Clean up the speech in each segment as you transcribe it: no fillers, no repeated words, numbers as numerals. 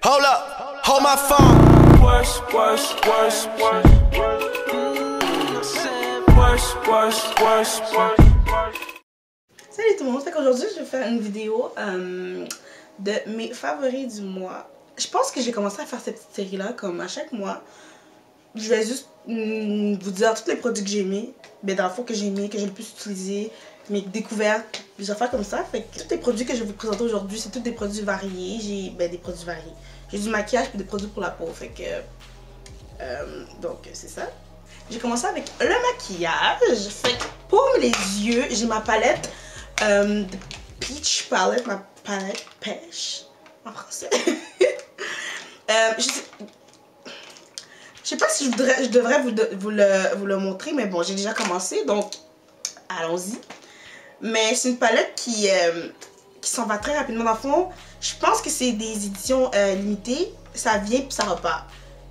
Hold up, hold my phone. Worse. Salut tout le monde, fait qu'aujourd'hui je vais faire une vidéo de mes favoris du mois. Je pense que j'ai commencé à faire cette petite série là comme à chaque mois. Je vais juste vous dire tous les produits que j'ai aimés, dans le fond que j'ai aimé, que j'ai le plus utilisé, mes découvertes, des affaires comme ça. Fait que tous les produits que je vais vous présenter aujourd'hui, c'est tous des produits variés. J'ai des produits variés. J'ai du maquillage et des produits pour la peau. Fait que donc c'est ça. J'ai commencé avec le maquillage. Fait que pour les yeux, j'ai ma palette de Peach Palette, ma palette pêche en français. Je sais pas si je devrais vous le montrer, mais bon, j'ai déjà commencé, donc allons-y. Mais c'est une palette qui s'en va très rapidement. Dans le fond, je pense que c'est des éditions limitées. Ça vient puis ça repart.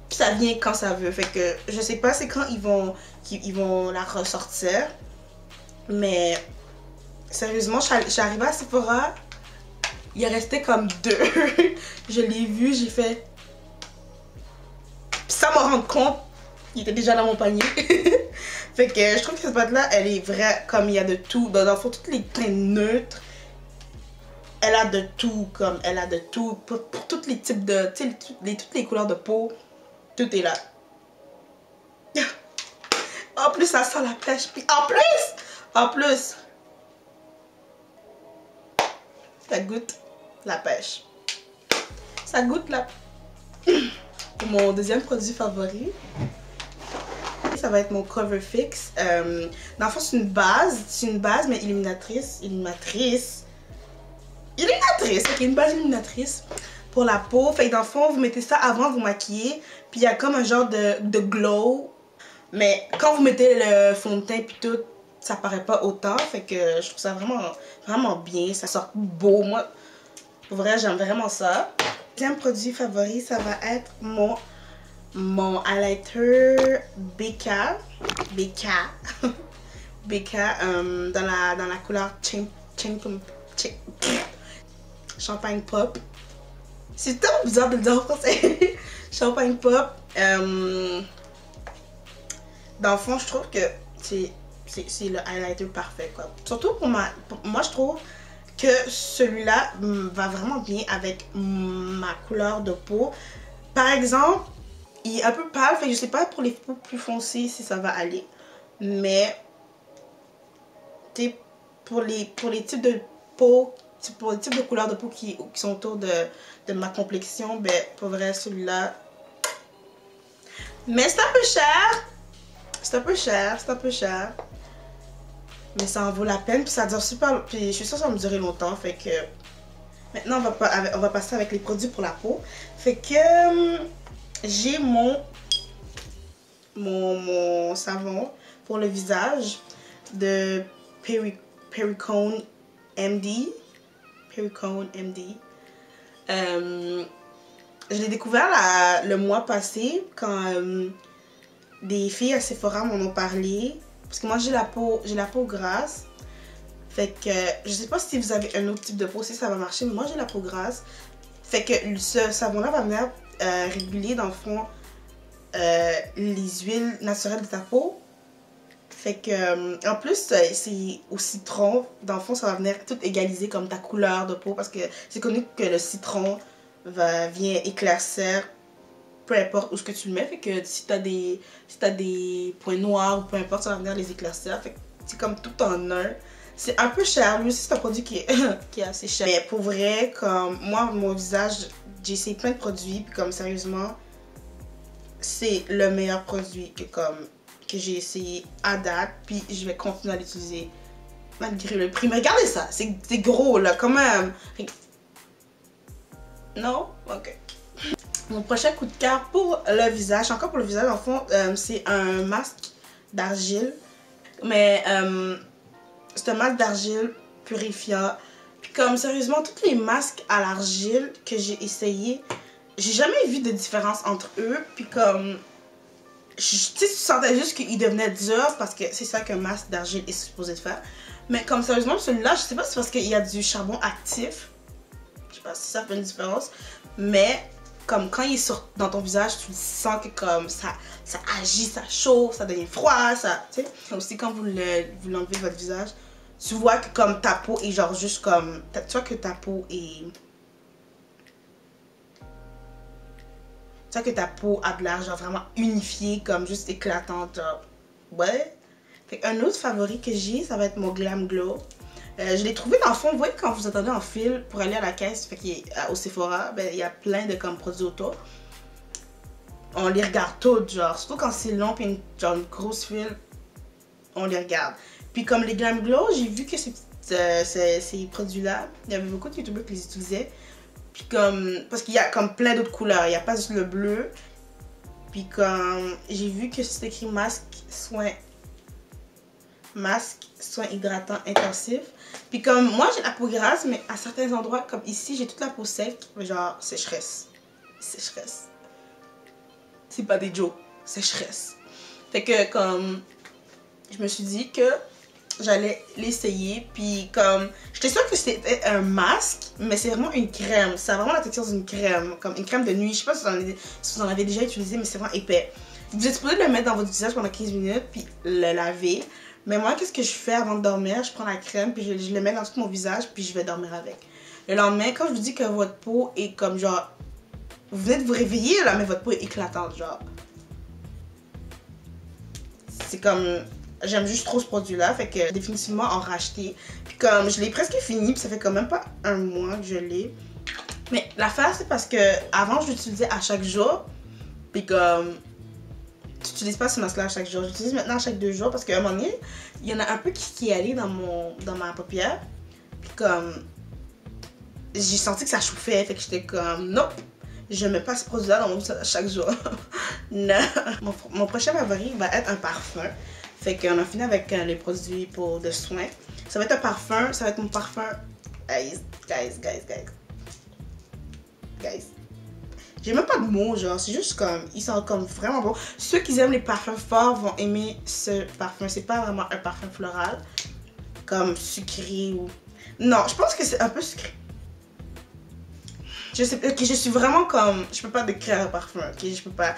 Puis ça vient quand ça veut. Fait que je sais pas c'est quand ils vont la ressortir. Mais sérieusement, je suis arrivée à Sephora. Il est resté comme 2. Je l'ai vu, j'ai fait... Puis sans me rendre compte, il était déjà dans mon panier. Fait que je trouve que cette pâte là elle est vraie, comme il y a de tout. Dans le fond, toutes les teintes neutres, elle a de tout, comme elle a de tout. Pour tous les types de, toutes les couleurs de peau, tout est là. En plus, ça sent la pêche. Puis en plus, ça goûte la pêche. Ça goûte la... Mon deuxième produit favori, ça va être mon Cover Fix. Dans le fond, c'est une base, mais illuminatrice, ok, une base illuminatrice pour la peau. Fait que dans le fond, vous mettez ça avant de vous maquiller, puis il y a comme un genre de glow. Mais quand vous mettez le fond de teint puis tout, ça paraît pas autant. Fait que je trouve ça vraiment bien, ça sort beau. Moi, pour vrai, j'aime vraiment ça. Deuxième produit favori, ça va être mon highlighter BK dans la couleur Champagne Pop. C'est tellement bizarre de le dire en français. Champagne Pop. Dans le fond, je trouve que c'est le highlighter parfait, quoi. Surtout pour moi, je trouve que celui-là va vraiment bien avec ma couleur de peau. Par exemple, il est un peu pâle, fait que je sais pas pour les peaux plus foncées si ça va aller. Mais pour les types de peau, pour les types de couleurs de peau qui sont autour de ma complexion, ben pour vrai celui-là. Mais c'est un peu cher. C'est un peu cher. Mais ça en vaut la peine, puis ça dure super. Puis je suis sûre que ça va me durer longtemps, fait que maintenant on va passer avec les produits pour la peau. Fait que j'ai mon savon pour le visage de Perricone MD. Je l'ai découvert le mois passé quand des filles à Sephora m'en ont parlé. Parce que moi j'ai la peau grasse. Fait que je sais pas si vous avez un autre type de peau, si ça va marcher, mais moi j'ai la peau grasse. Fait que ce savon là va venir réguler dans le fond les huiles naturelles de ta peau. Fait que en plus c'est au citron, dans le fond ça va venir tout égaliser comme ta couleur de peau. Parce que c'est connu que le citron vient éclaircir peu importe où ce que tu le mets. Fait que si t'as des points noirs ou peu importe, ça va venir les éclaircir. Fait que c'est comme tout en un. C'est un peu cher, lui aussi c'est un produit qui est assez cher. Mais pour vrai, comme moi, mon visage, j'ai essayé plein de produits, puis comme sérieusement, c'est le meilleur produit que j'ai essayé à date, puis je vais continuer à l'utiliser malgré le prix. Mais regardez ça, c'est gros là, quand même. Non? Ok. Mon prochain coup de cœur pour le visage, encore pour le visage, en fond, c'est un masque d'argile. Mais c'est un masque d'argile purifiant. Puis comme sérieusement, tous les masques à l'argile que j'ai essayé, j'ai jamais vu de différence entre eux. Puis comme, tu sentais juste qu'il devenait dur parce que c'est ça qu'un masque d'argile est supposé de faire. Mais comme sérieusement, celui-là, je sais pas si c'est parce qu'il y a du charbon actif. Je sais pas si ça fait une différence. Mais comme quand il est dans ton visage, tu sens que comme ça agit, ça chauffe, ça devient froid, ça, tu sais. Aussi quand vous l'enlevez de votre visage, tu vois que comme ta peau est genre juste comme, tu vois que ta peau est... Tu vois que ta peau a de l'air genre vraiment unifiée, comme juste éclatante, genre, ouais. Fait un autre favori que j'ai, ça va être mon Glam Glow. Je l'ai trouvé dans le fond, vous voyez quand vous attendez en file pour aller à la caisse, fait au Sephora, ben il y a plein de comme produits autour. On les regarde toutes, genre, surtout quand c'est long et genre une grosse file, on les regarde. Puis comme les Glam Glow, j'ai vu que ces produits-là, il y avait beaucoup de youtubeurs qui les utilisaient. Puis comme, parce qu'il y a comme plein d'autres couleurs, il n'y a pas juste le bleu. Puis comme, j'ai vu que c'est écrit masque, soin hydratant intensif. Puis comme, moi j'ai la peau grasse, mais à certains endroits, comme ici, j'ai toute la peau sec, genre sécheresse. Sécheresse. C'est pas des jokes, sécheresse. Fait que comme, je me suis dit que j'allais l'essayer, puis comme, j'étais sûre que c'était un masque, mais c'est vraiment une crème, ça a vraiment la texture d'une crème, comme une crème de nuit, je sais pas si vous en avez déjà utilisé, mais c'est vraiment épais. Vous êtes supposé le mettre dans votre visage pendant 15 minutes, puis le laver, mais moi qu'est-ce que je fais avant de dormir, je prends la crème, puis je le mets dans tout mon visage, puis je vais dormir avec. Le lendemain, quand je vous dis que votre peau est comme genre, vous venez de vous réveiller là, mais votre peau est éclatante, genre. C'est comme... J'aime juste trop ce produit-là, fait que définitivement en racheter. Puis comme je l'ai presque fini, puis ça fait quand même pas un mois que je l'ai. Mais l'affaire, c'est parce que avant je l'utilisais à chaque jour. Puis comme tu n'utilises pas ce masque-là à chaque jour. J'utilise maintenant à chaque 2 jours parce qu'à un moment donné, il y en a un peu qui est allé dans ma paupière. Puis comme j'ai senti que ça chauffait, fait que j'étais comme non, je mets pas ce produit-là dans mon visage à chaque jour. Non. Mon prochain favori va être un parfum. Fait qu'on a fini avec les produits de soins. Ça va être un parfum, ça va être mon parfum. Guys. J'ai même pas de mots, genre, c'est juste comme, ils sont comme vraiment bons. Ceux qui aiment les parfums forts vont aimer ce parfum. C'est pas vraiment un parfum floral, comme sucré ou... Non, je pense que c'est un peu sucré. Je sais, ok, je suis vraiment comme, je peux pas décrire un parfum, ok, je peux pas...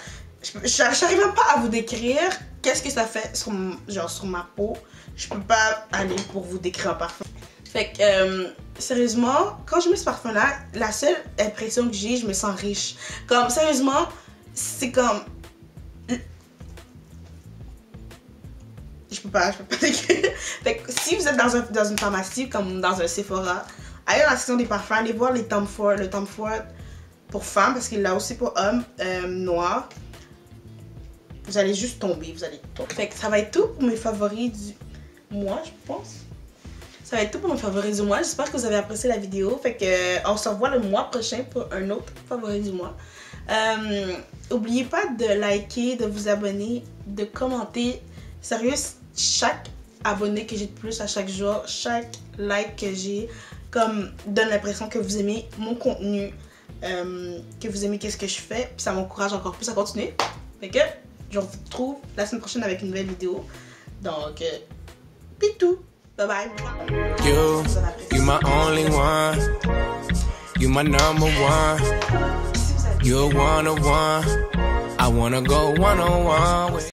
J'arrive même pas à vous décrire qu'est-ce que ça fait sur ma peau. Je peux pas aller pour vous décrire un parfum. Fait que, sérieusement, quand je mets ce parfum-là, la seule impression que j'ai, je me sens riche. Comme, sérieusement, c'est comme... Je peux pas décrire. Fait que, si vous êtes dans une pharmacie, comme dans un Sephora, allez dans la section des parfums, allez voir le Tom Ford pour femmes, parce qu'il l'a aussi pour hommes noirs. Vous allez juste tomber, Fait que ça va être tout pour mes favoris du mois, je pense. Ça va être tout pour mes favoris du mois. J'espère que vous avez apprécié la vidéo. Fait que on se revoit le mois prochain pour un autre favori du mois. N'oubliez pas de liker, de vous abonner, de commenter. Sérieux, chaque abonné que j'ai de plus à chaque jour, chaque like que j'ai, comme donne l'impression que vous aimez mon contenu, que vous aimez qu'est-ce que je fais. Puis ça m'encourage encore plus à continuer. Fait que je vous retrouve la semaine prochaine avec une nouvelle vidéo. Donc, pitou! Bye bye! You my only one. You my number one. You're one on one. I wanna go one on one with